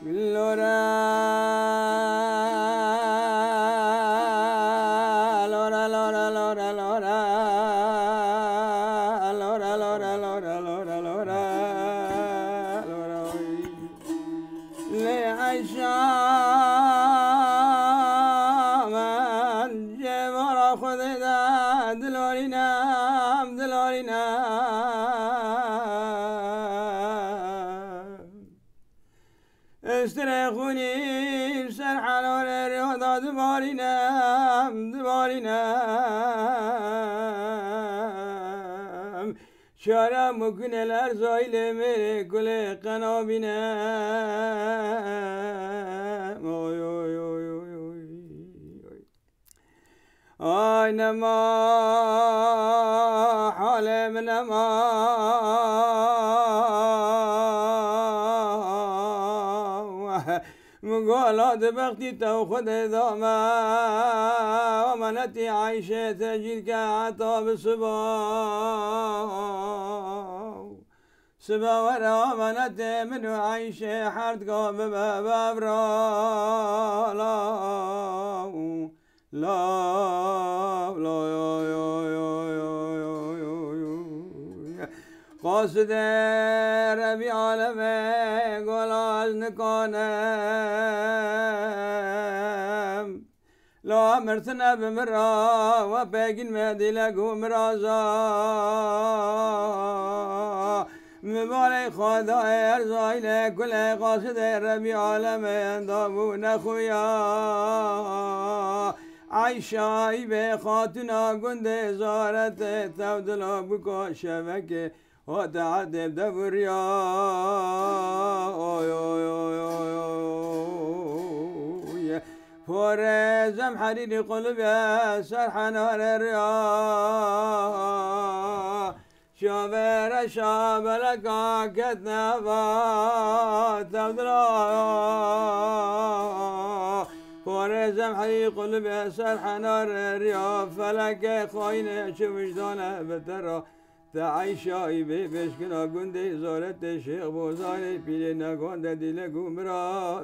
لورا لورا لورا لورا لورا لورا لورا لورا لورا لورا لورا لعشام جبر خذ دلورنا دلورنا استرخوني سرحان ورياضة دبارنا دبارنا شارع مكنلر زايل میره كل قنابنا اوي اوي اوي اوي اوي آي نما حالم نما مقالات بختي تو خد داما ومنتي عايشة تجيلك عطا بصبا سبا ورا منتي منو عايشة حرد قام بابرا لا لا لا يا يا يا يا يا يا قاصد ربي عالمي قول از نکنم لا مرتنا بمرا و بگین مدی لگو مرازا مبالي خدا ارزايل كل قاصد ربي عالمي اندامو نخويا عيشاي بخاتنا قند زارت تودلا بكو شبكه وتعذب دبريا فرزم حريري قلبي سرحان الريا شابر شابلك كتنبا تبدلا فرزم حريري قلبي سرحان الريا فلك خاين شو وجدانه بترى تعيشاي بشكنا قندي زارت الشيخ بوزاني بيلنا قند دي لقوم را